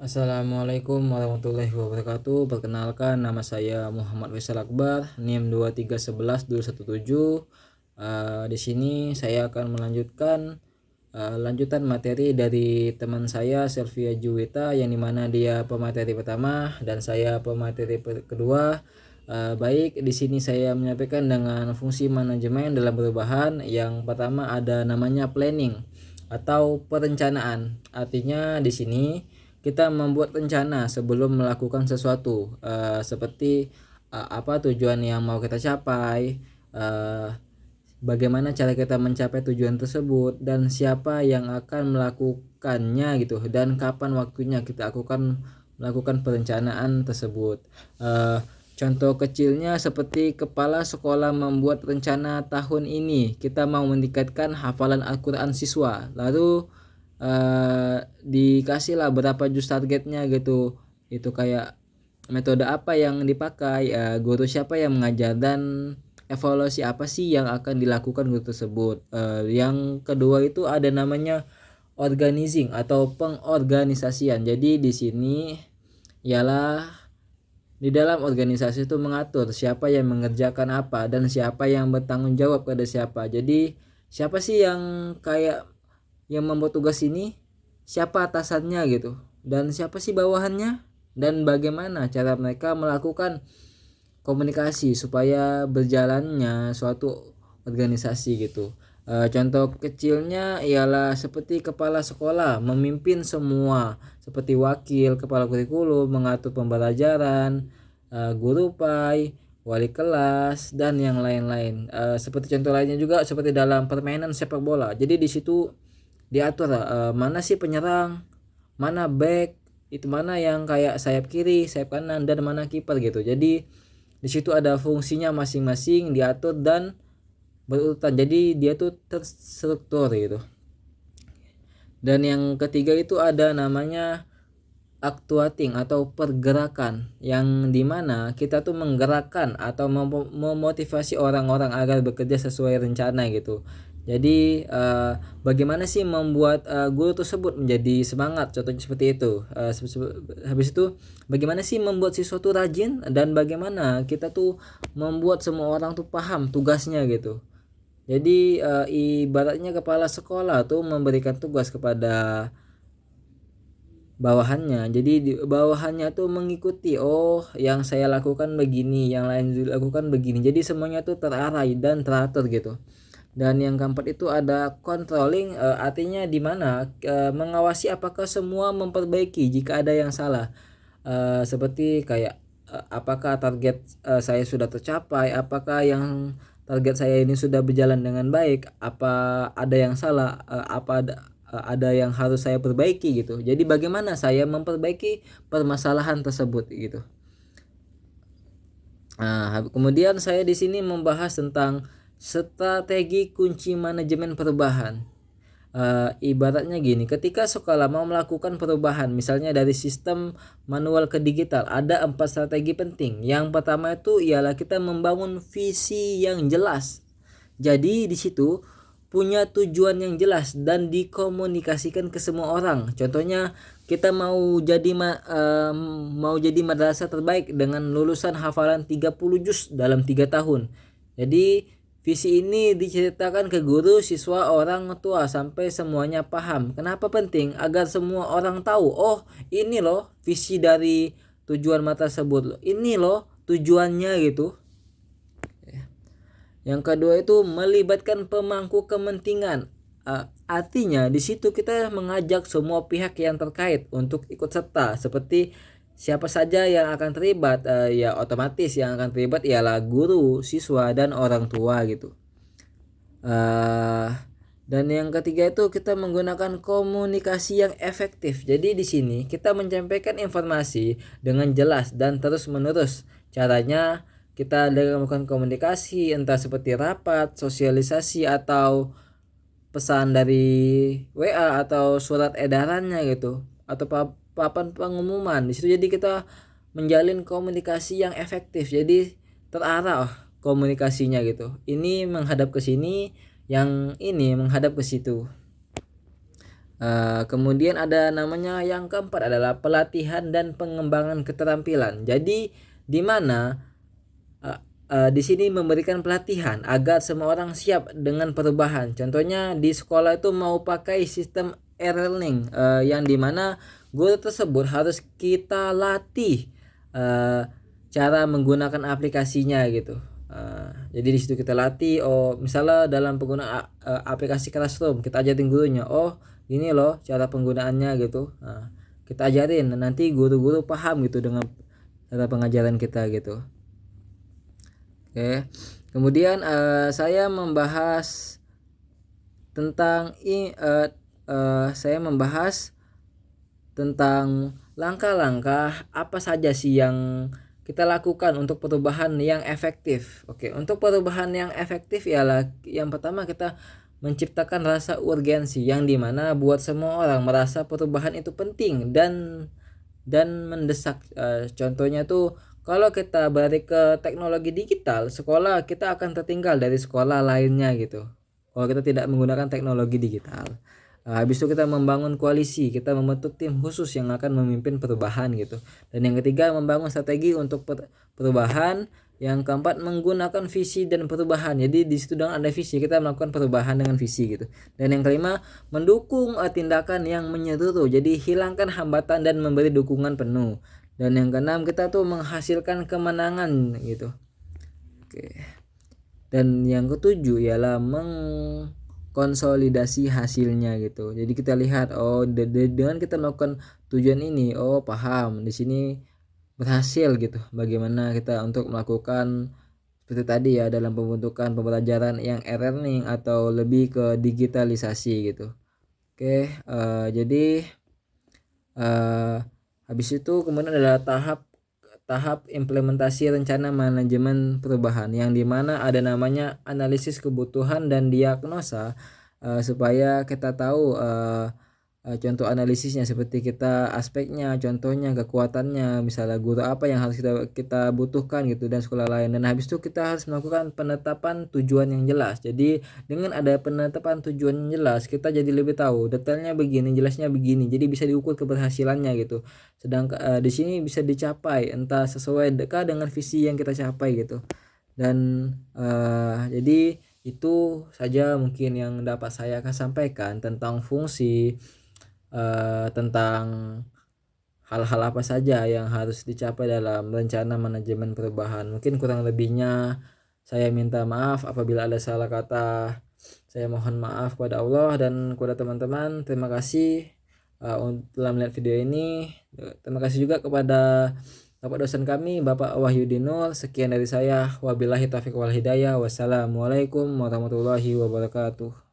Assalamualaikum warahmatullahi wabarakatuh. Perkenalkan, nama saya Muhammad Faisal Akbar, NIM 2311217. Di sini saya akan melanjutkan lanjutan materi dari teman saya Selvia Juwita, yang dimana dia pemateri pertama dan saya pemateri kedua. Baik, di sini saya menyampaikan dengan fungsi manajemen dalam perubahan. Yang pertama ada namanya planning atau perencanaan. Artinya di sini kita membuat rencana sebelum melakukan sesuatu, seperti apa tujuan yang mau kita capai, bagaimana cara kita mencapai tujuan tersebut, dan siapa yang akan melakukannya gitu, dan kapan waktunya kita akan melakukan perencanaan tersebut. Contoh kecilnya seperti kepala sekolah membuat rencana tahun ini kita mau meningkatkan hafalan Al-Quran siswa, lalu dikasih lah berapa juz targetnya gitu. Itu kayak metode apa yang dipakai, guru siapa yang mengajar, dan evaluasi apa sih yang akan dilakukan guru tersebut. Yang kedua itu ada namanya organizing atau pengorganisasian. Jadi di sini ialah di dalam organisasi itu mengatur siapa yang mengerjakan apa dan siapa yang bertanggung jawab pada siapa. Jadi siapa sih yang kayak yang membuat tugas ini, siapa atasannya gitu, dan siapa sih bawahannya, dan bagaimana cara mereka melakukan komunikasi supaya berjalannya suatu organisasi gitu. Contoh kecilnya ialah seperti kepala sekolah memimpin semua, seperti wakil kepala kurikulum mengatur pembelajaran, guru pai, wali kelas, dan yang lain-lain. Seperti contoh lainnya juga seperti dalam permainan sepak bola. Jadi di situ diatur mana sih penyerang, mana back, itu mana yang kayak sayap kiri, sayap kanan, dan mana kiper gitu. Jadi di situ ada fungsinya masing-masing diatur dan berurutan. Jadi dia tuh terstruktur gitu. Dan yang ketiga itu ada namanya actuating atau pergerakan, yang dimana kita tuh menggerakkan atau memotivasi orang-orang agar bekerja sesuai rencana gitu. Jadi bagaimana sih membuat guru tersebut menjadi semangat, contohnya seperti itu. Habis itu bagaimana sih membuat siswa tuh rajin, dan bagaimana kita tuh membuat semua orang tuh paham tugasnya gitu. Jadi ibaratnya kepala sekolah tuh memberikan tugas kepada bawahannya. Jadi di bawahannya tuh mengikuti, oh yang saya lakukan begini, yang lain dilakukan begini. Jadi semuanya tuh terarah dan teratur gitu. Dan yang keempat itu ada controlling, artinya di mana mengawasi apakah semua memperbaiki jika ada yang salah. Seperti kayak apakah target saya sudah tercapai, apakah yang target saya ini sudah berjalan dengan baik, apa ada yang salah, apa ada yang harus saya perbaiki gitu. Jadi bagaimana saya memperbaiki permasalahan tersebut gitu. Kemudian saya di sini membahas tentang strategi kunci manajemen perubahan. Ibaratnya gini, ketika sekolah mau melakukan perubahan, misalnya dari sistem manual ke digital, ada 4 strategi penting. Yang pertama itu ialah kita membangun visi yang jelas. Jadi di situ punya tujuan yang jelas dan dikomunikasikan ke semua orang. Contohnya kita mau jadi madrasah terbaik dengan lulusan hafalan 30 juz dalam 3 tahun. Jadi visi ini diceritakan ke guru, siswa, orang tua sampai semuanya paham. Kenapa penting? Agar semua orang tahu, oh ini loh visi dari tujuan mata tersebut. Ini loh tujuannya gitu. Yang kedua itu melibatkan pemangku kepentingan. Artinya di situ kita mengajak semua pihak yang terkait untuk ikut serta, seperti siapa saja yang akan terlibat. Ya otomatis yang akan terlibat ialah guru, siswa, dan orang tua gitu. Dan yang ketiga itu kita menggunakan komunikasi yang efektif. Jadi di sini kita menyampaikan informasi dengan jelas dan terus menerus. Caranya kita melakukan komunikasi, entah seperti rapat, sosialisasi, atau pesan dari WA atau surat edarannya gitu, atau papan pengumuman. Di situ jadi kita menjalin komunikasi yang efektif. Jadi terarah komunikasinya gitu. Ini menghadap ke sini, yang ini menghadap ke situ. Kemudian ada namanya yang keempat adalah pelatihan dan pengembangan keterampilan. Jadi di mana di sini memberikan pelatihan agar semua orang siap dengan perubahan. Contohnya di sekolah itu mau pakai sistem e-learning, yang dimana guru tersebut harus kita latih cara menggunakan aplikasinya gitu. Jadi di situ kita latih, misalnya dalam penggunaan aplikasi Classroom kita ajarin gurunya, ini loh cara penggunaannya gitu. Kita ajarin, nanti guru-guru paham gitu dengan cara pengajaran kita gitu. Oke. Kemudian saya membahas tentang langkah-langkah apa saja sih yang kita lakukan untuk perubahan yang efektif. Oke, untuk perubahan yang efektif ialah yang pertama kita menciptakan rasa urgensi yang dimana buat semua orang merasa perubahan itu penting dan mendesak. Contohnya tuh kalau kita balik ke teknologi digital, sekolah kita akan tertinggal dari sekolah lainnya gitu. Kalau kita tidak menggunakan teknologi digital. Habis itu kita membangun koalisi, kita membentuk tim khusus yang akan memimpin perubahan gitu. Dan yang ketiga membangun strategi untuk perubahan. Yang keempat menggunakan visi dan perubahan. Jadi di situ dengan ada visi, kita melakukan perubahan dengan visi gitu. Dan yang kelima mendukung tindakan yang menyeluruh. Jadi hilangkan hambatan dan memberi dukungan penuh. Dan yang keenam kita tuh menghasilkan kemenangan gitu. Oke. Dan yang ketujuh ialah mengkonsolidasi hasilnya gitu. Jadi kita lihat dengan kita melakukan tujuan ini, paham di sini berhasil gitu. Bagaimana kita untuk melakukan seperti tadi ya dalam pembentukan pembelajaran yang e-learning atau lebih ke digitalisasi gitu. Oke, jadi habis itu kemudian adalah tahap implementasi rencana manajemen perubahan yang dimana ada namanya analisis kebutuhan dan diagnosa, supaya kita tahu contoh analisisnya seperti kita aspeknya, contohnya kekuatannya, misalnya guru apa yang harus kita butuhkan gitu dan sekolah lain. Dan habis itu kita harus melakukan penetapan tujuan yang jelas. Jadi dengan ada penetapan tujuan yang jelas kita jadi lebih tahu detailnya begini, jelasnya begini, jadi bisa diukur keberhasilannya gitu. Sedangkan di sini bisa dicapai entah sesuai dekat dengan visi yang kita capai gitu. Dan jadi itu saja mungkin yang dapat saya sampaikan tentang fungsi, tentang hal-hal apa saja yang harus dicapai dalam rencana manajemen perubahan. Mungkin kurang lebihnya saya minta maaf apabila ada salah kata. Saya mohon maaf kepada Allah dan kepada teman-teman. Terima kasih telah melihat video ini. Terima kasih juga kepada Bapak dosen kami, Bapak Wahyudinur. Sekian dari saya. Wabillahi taufiq wal hidayah. Wassalamualaikum warahmatullahi wabarakatuh.